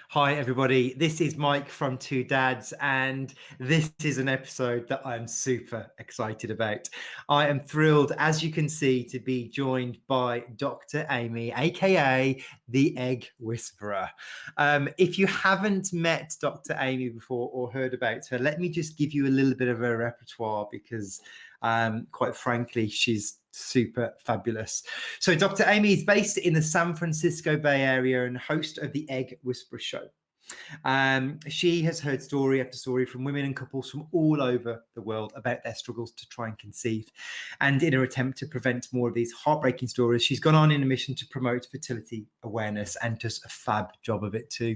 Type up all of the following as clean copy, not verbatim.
Hi, everybody. This is Mike from Two Dads, and this is an episode that I'm super excited about. I am thrilled, as you can see, to be joined by Dr. Aimee, aka the Egg Whisperer. If you haven't met Dr. Aimee before or heard about her, let me just give you a little bit of her repertoire because, quite frankly, she's super fabulous. So Dr. Aimee is based in the San Francisco Bay Area and host of the Egg Whisperer Show. She has heard story after story from women and couples from all over the world about their struggles to try and conceive. And in her attempt to prevent more of these heartbreaking stories, she's gone on in a mission to promote fertility awareness and does a fab job of it too.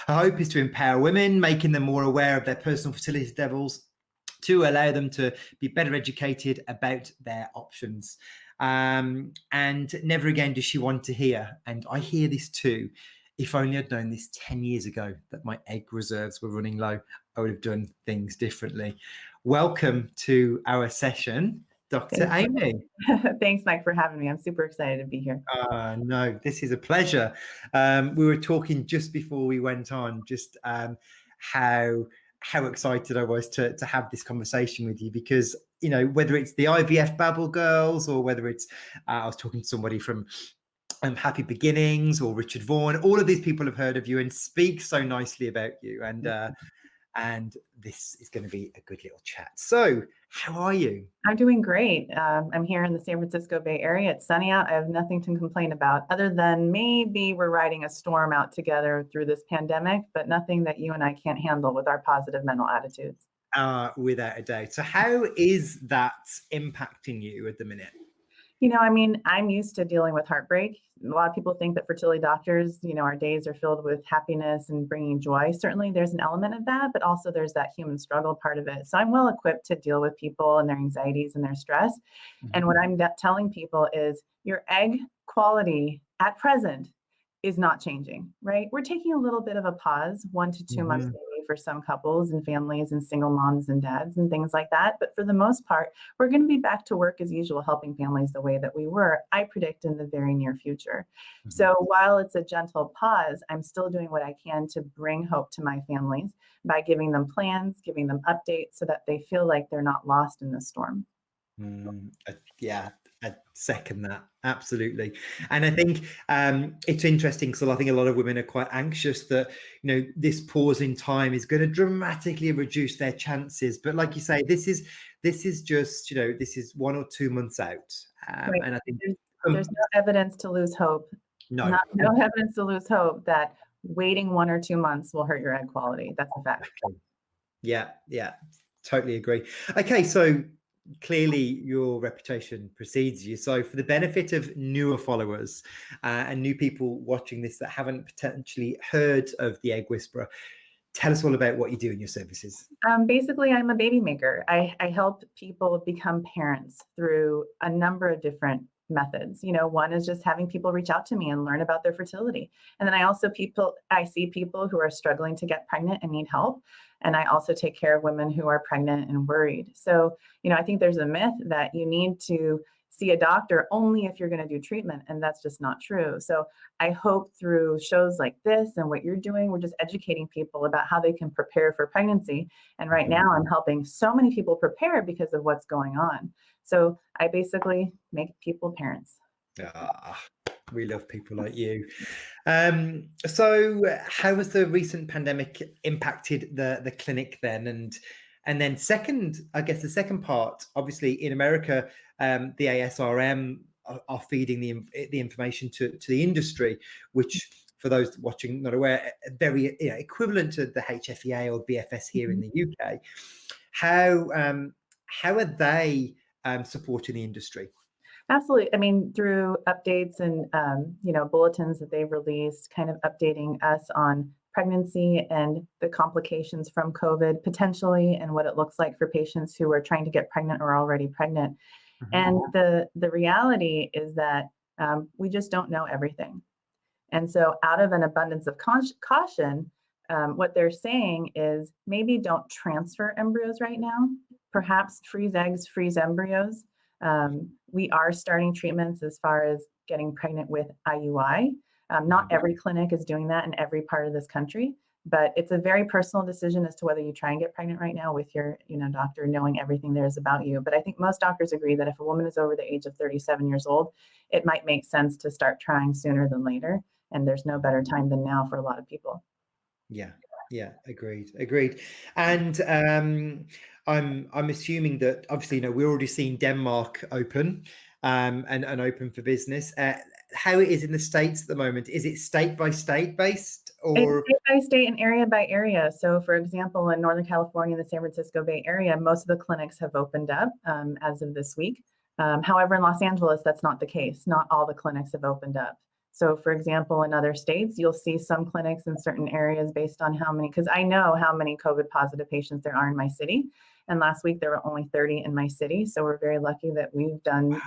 Her hope is to empower women, making them more aware of their personal fertility levels, to allow them to be better educated about their options. And never again does she want to hear, and I hear this too, if only I'd known this 10 years ago that my egg reserves were running low, I would have done things differently. Welcome to our session, Dr. Aimee. Thanks, Mike, for having me. I'm super excited to be here. No, this is a pleasure. We were talking just before we went on, just how excited I was to have this conversation with you, because, you know, whether it's the IVF Babble Girls or whether it's, I was talking to somebody from Happy Beginnings or Richard Vaughan, all of these people have heard of you and speak so nicely about you. And this is going to be a good little chat. So how are you? I'm doing great. I'm here in the San Francisco Bay Area. It's sunny out. I have nothing to complain about other than maybe we're riding a storm out together through this pandemic, but nothing that you and I can't handle with our positive mental attitudes. Without a doubt. So how is that impacting you at the minute? You know, I mean, I'm used to dealing with heartbreak. A lot of people think that fertility doctors, you know, our days are filled with happiness and bringing joy. Certainly there's an element of that, but also there's that human struggle part of it. So I'm well equipped to deal with people and their anxieties and their stress. And what I'm telling people is your egg quality at present is not changing, right? We're taking a little bit of a pause, 1 to 2 months maybe for some couples and families and single moms and dads and things like that. But for the most part, we're going to be back to work as usual, helping families the way that we were, I predict, in the very near future. So while it's a gentle pause, I'm still doing what I can to bring hope to my families by giving them plans, giving them updates so that they feel like they're not lost in the storm. Yeah, I second that. Absolutely. And I think it's interesting because I think a lot of women are quite anxious that, you know, this pause in time is going to dramatically reduce their chances. But like you say, this is just, you know, this is 1 or 2 months out. Right. And I think there's no evidence to lose hope. no Evidence to lose hope that waiting 1 or 2 months will hurt your egg quality. That's a fact. Yeah, totally agree. Okay, so clearly your reputation precedes you. So for the benefit of newer followers and new people watching this that haven't potentially heard of the Egg Whisperer, tell us all about what you do in your services. Basically, I'm a baby maker. I help people become parents through a number of different methods. You know, one is just having people reach out to me and learn about their fertility. And then I see people who are struggling to get pregnant and need help. And I also take care of women who are pregnant and worried. So, you know, I think there's a myth that you need to see a doctor only if you're going to do treatment. And that's just not true. So I hope through shows like this and what you're doing, we're just educating people about how they can prepare for pregnancy. And right now I'm helping so many people prepare because of what's going on. So I basically make people parents. We love people like you. So how has the recent pandemic impacted the clinic then? And then second, I guess the second part, obviously in America, the ASRM are feeding the information to the industry, which for those watching not aware, very equivalent to the HFEA or BFS here in the UK. How are they supporting the industry? Absolutely. I mean, through updates and, bulletins that they've released, kind of updating us on pregnancy and the complications from COVID potentially, and what it looks like for patients who are trying to get pregnant or already pregnant. And the reality is that we just don't know everything. And so out of an abundance of caution, what they're saying is maybe don't transfer embryos right now, perhaps freeze eggs, freeze embryos. We are starting treatments as far as getting pregnant with IUI. Not every clinic is doing that in every part of this country, but it's a very personal decision as to whether you try and get pregnant right now with your, doctor knowing everything there is about you. But I think most doctors agree that if a woman is over the age of 37 years old, it might make sense to start trying sooner than later. And there's no better time than now for a lot of people. Yeah, yeah, agreed. And I'm assuming that obviously, we're already seeing Denmark open and open for business. How it is in the States at the moment? Is it state by state based, It's or? state by state and area by area. So, for example, in Northern California, the San Francisco Bay Area, most of the clinics have opened up as of this week. However, in Los Angeles, that's not the case. Not all the clinics have opened up. So, for example, in other states, you'll see some clinics in certain areas based on how many, because I know how many COVID positive patients there are in my city. And last week there were only 30 in my city. So we're very lucky that we've done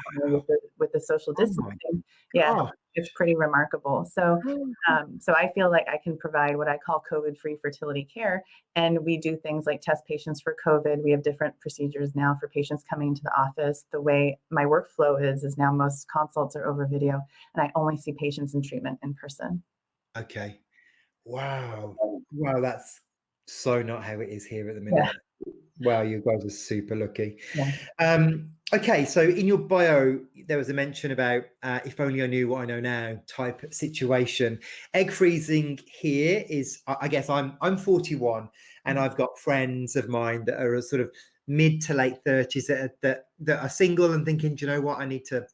with the social Oh my distancing. Yeah, God. it's pretty remarkable. So so I feel like I can provide what I call COVID-free fertility care. And we do things like test patients for COVID. We have different procedures now for patients coming into the office. The way my workflow is now most consults are over video, and I only see patients in treatment in person. Okay. Wow. Wow, that's so not how it is here at the Yeah, minute. Wow, you guys are super lucky. yeah. Okay, so in your bio, there was a mention about if only I knew what I know now type situation. Egg freezing here is, I guess I'm 41, and I've got friends of mine that are sort of mid to late 30s that are single and thinking, do you know what, I need to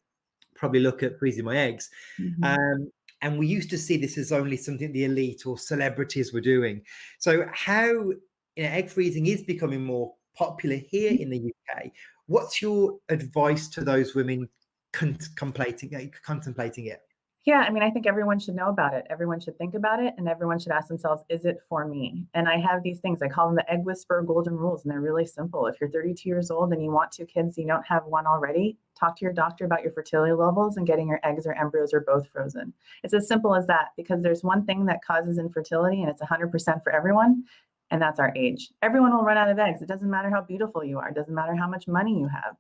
probably look at freezing my eggs. Mhm. And we used to see this as only something the elite or celebrities were doing. So how egg freezing is becoming more popular here in the UK. What's your advice to those women contemplating it? Yeah, I mean, I think everyone should know about it. Everyone should think about it, and everyone should ask themselves, is it for me? And I have these things, I call them the egg whisperer golden rules, and they're really simple. If you're 32 years old and you want two kids, you don't have one already, talk to your doctor about your fertility levels and getting your eggs or embryos or both frozen. It's as simple as that, because there's one thing that causes infertility, and it's 100% for everyone, and that's our age. Everyone will run out of eggs. It doesn't matter how beautiful you are. It doesn't matter how much money you have.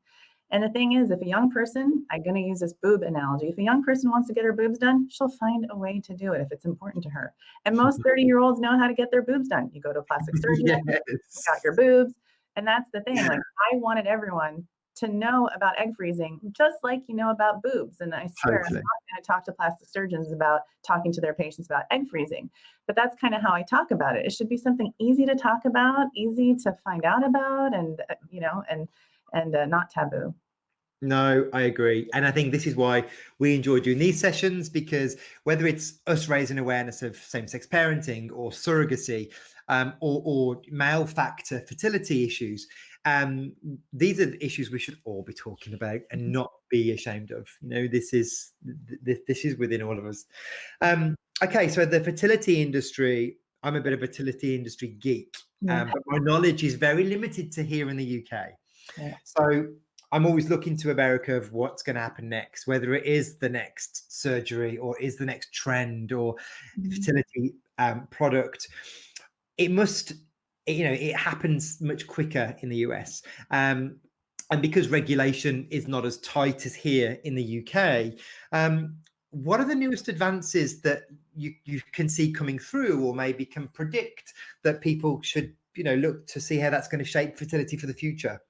And the thing is, if a young person, I'm going to use this boob analogy, if a young person wants to get her boobs done, she'll find a way to do it if it's important to her. And most 30-year-olds know how to get their boobs done. You go to a plastic surgeon, Yes. you got your boobs. And that's the thing. Like, I wanted everyone to know about egg freezing, just like you know about boobs. And I swear, I'm Totally. not going to talk to plastic surgeons about talking to their patients about egg freezing. But that's kind of how I talk about it. It should be something easy to talk about, easy to find out about, and, not taboo. No, I agree. And I think this is why we enjoy doing these sessions, because whether it's us raising awareness of same-sex parenting or surrogacy, or male factor fertility issues, these are the issues we should all be talking about and not be ashamed of. This is within all of us. Okay, so the fertility industry, I'm a bit of a fertility industry geek, Yeah. but my knowledge is very limited to here in the UK. Yeah. So I'm always looking to America of what's going to happen next, whether it is the next surgery or is the next trend or fertility product. It must, it happens much quicker in the US. And because regulation is not as tight as here in the UK, what are the newest advances that you can see coming through, or maybe can predict that people should, look to see how that's going to shape fertility for the future?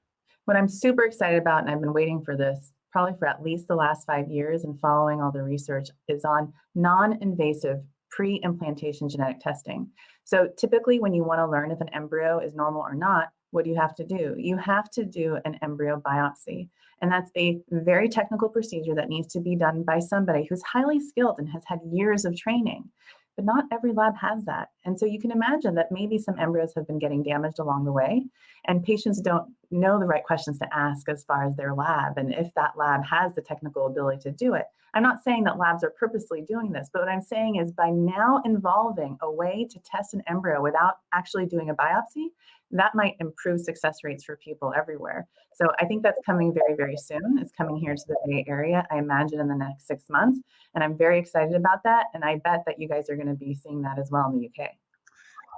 What I'm super excited about, and I've been waiting for this probably for at least the last 5 years and following all the research, is on non-invasive pre-implantation genetic testing. So typically when you want to learn if an embryo is normal or not, what do you have to do? You have to do an embryo biopsy. And that's a very technical procedure that needs to be done by somebody who's highly skilled and has had years of training. But not every lab has that. And so you can imagine that maybe some embryos have been getting damaged along the way, and patients don't know the right questions to ask as far as their lab and if that lab has the technical ability to do it. I'm not saying that labs are purposely doing this, but what I'm saying is by now involving a way to test an embryo without actually doing a biopsy, that might improve success rates for people everywhere. So I think that's coming very, very soon. It's coming here to the Bay Area, I imagine in the next 6 months. And I'm very excited about that. And I bet that you guys are going to be seeing that as well in the UK.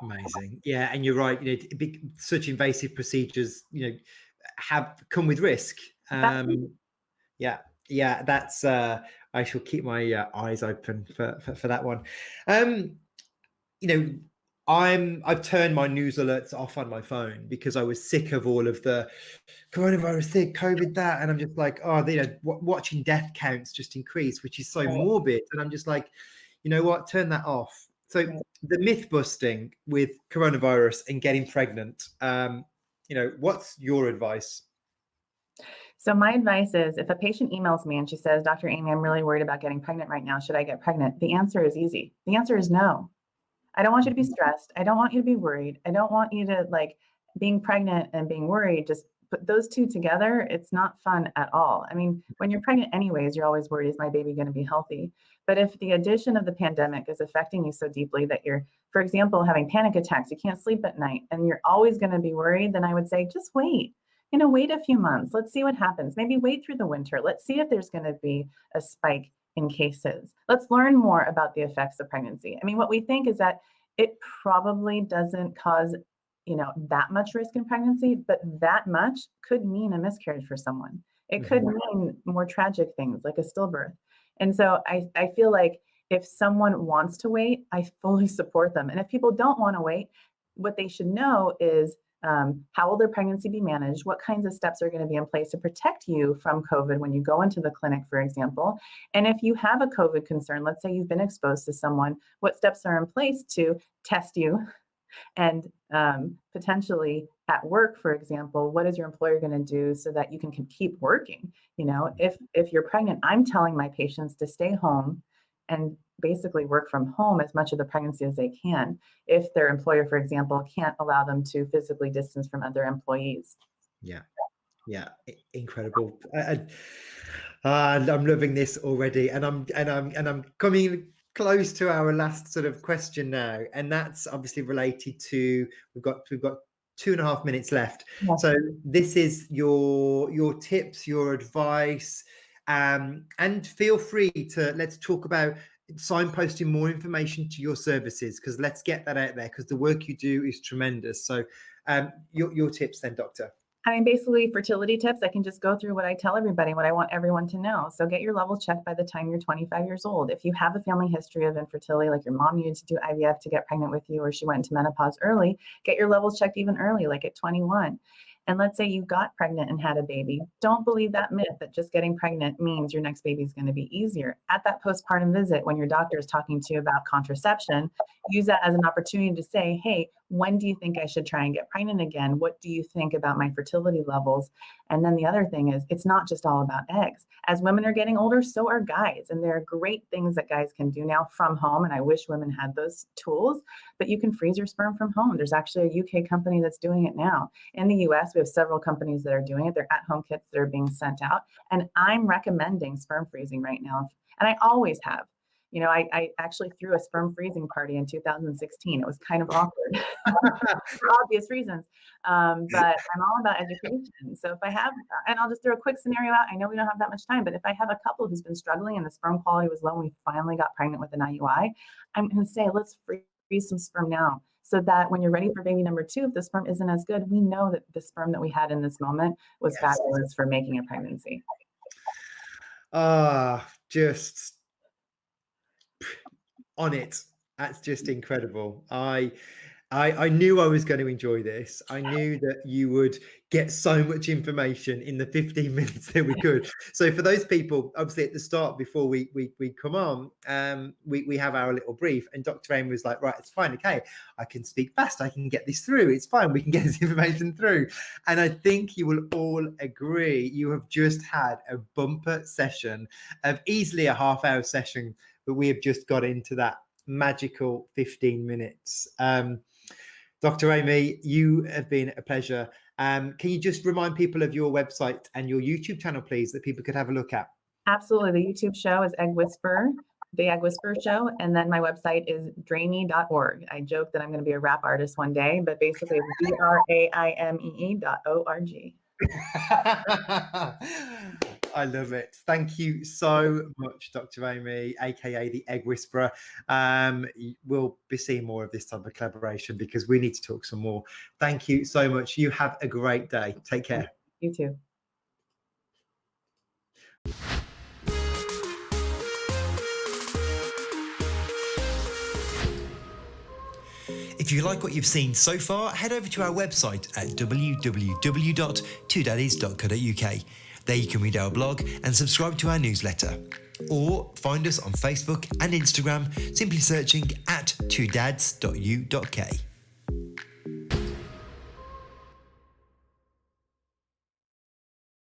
Amazing. Yeah, and you're right. Such invasive procedures, have come with risk. That's Yeah, yeah. That's I shall keep my eyes open for that one. Um, you know, I've turned my news alerts off on my phone because I was sick of all of the coronavirus thing, COVID that, and I'm just like, oh, watching death counts just increase, which is so Right, morbid, and I'm just like, you know what, turn that off. So right. the myth busting with coronavirus and getting pregnant, what's your advice? So my advice is if a patient emails me and she says, Dr. Aimee, I'm really worried about getting pregnant right now. Should I get pregnant? The answer is easy. The answer is no. I don't want you to be stressed. I don't want you to be worried. I don't want you to like being pregnant and being worried. Just put those two together. It's not fun at all. I mean, when you're pregnant anyways, you're always worried, is my baby going to be healthy? But if the addition of the pandemic is affecting you so deeply that you're, for example, having panic attacks, you can't sleep at night, and you're always going to be worried, then I would say just wait. Wait a few months. Let's see what happens. Maybe wait through the winter. Let's see if there's going to be a spike in cases. Let's learn more about the effects of pregnancy. I mean, what we think is that it probably doesn't cause, that much risk in pregnancy, but that much could mean a miscarriage for someone. It could mean more tragic things like a stillbirth. And so I feel like if someone wants to wait, I fully support them. And if people don't want to wait, what they should know is how will their pregnancy be managed? What kinds of steps are going to be in place to protect you from COVID when you go into the clinic, for example? And if you have a COVID concern, let's say you've been exposed to someone, what steps are in place to test you? And potentially at work, for example, what is your employer going to do so that you can keep working? If you're pregnant, I'm telling my patients to stay home and basically work from home as much of the pregnancy as they can if their employer, for example, can't allow them to physically distance from other employees. Yeah, incredible. And I'm loving this already, and I'm coming close to our last sort of question now, and that's obviously related to we've got 2.5 minutes left. Yeah. So this is your tips, your advice, and feel free to let's talk about signposting more information to your services, because let's get that out there, because the work you do is tremendous. So your tips then, Doctor. I mean, basically fertility tips, I can just go through what I tell everybody, what I want everyone to know. So get your levels checked by the time you're 25 years old. If you have a family history of infertility, like your mom needed to do IVF to get pregnant with you, or she went into menopause early, get your levels checked even early, like at 21. And let's say you got pregnant and had a baby. Don't believe that myth that just getting pregnant means your next baby is going to be easier. At that postpartum visit, when your doctor is talking to you about contraception, use that as an opportunity to say, hey, when do you think I should try and get pregnant again? What do you think about my fertility levels? And then the other thing is, it's not just all about eggs. As women are getting older, so are guys. And there are great things that guys can do now from home. And I wish women had those tools, but you can freeze your sperm from home. There's actually a UK company that's doing it now. In the US, we have several companies that are doing it. They're at-home kits that are being sent out. And I'm recommending sperm freezing right now. And I always have. I actually threw a sperm freezing party in 2016. It was kind of awkward for obvious reasons. But I'm all about education. So if I have, and I'll just throw a quick scenario out. I know we don't have that much time, but if I have a couple who's been struggling and the sperm quality was low and we finally got pregnant with an IUI, I'm going to say, let's freeze some sperm now, so that when you're ready for baby number 2, if the sperm isn't as good, we know that the sperm that we had in this moment was fabulous for making a pregnancy. Just on it. That's just incredible. I knew I was going to enjoy this. I knew that you would get so much information in the 15 minutes that we could. So for those people, obviously at the start, before we come on, we have our little brief, and Dr. Aimee was like, right, it's fine. Okay, I can speak fast. I can get this through. It's fine. We can get this information through. And I think you will all agree, you have just had a bumper session of easily a half-hour session, but we have just got into that magical 15 minutes. Dr. Aimee, you have been a pleasure. Can you just remind people of your website and your YouTube channel, please, that people could have a look at? Absolutely. The YouTube show is Egg Whisperer, The Egg Whisperer Show. And then my website is draimee.org. I joke that I'm going to be a rap artist one day, but basically it's draimee.org. I love it. Thank you so much, Dr. Aimee, aka the Egg Whisperer. We'll be seeing more of this type of collaboration because we need to talk some more. Thank you so much. You have a great day. Take care. You too. If you like what you've seen so far, head over to our website at www.TwoDaddies.Co.uk. There you can read our blog and subscribe to our newsletter. Or find us on Facebook and Instagram, simply searching at TwoDads.U.K.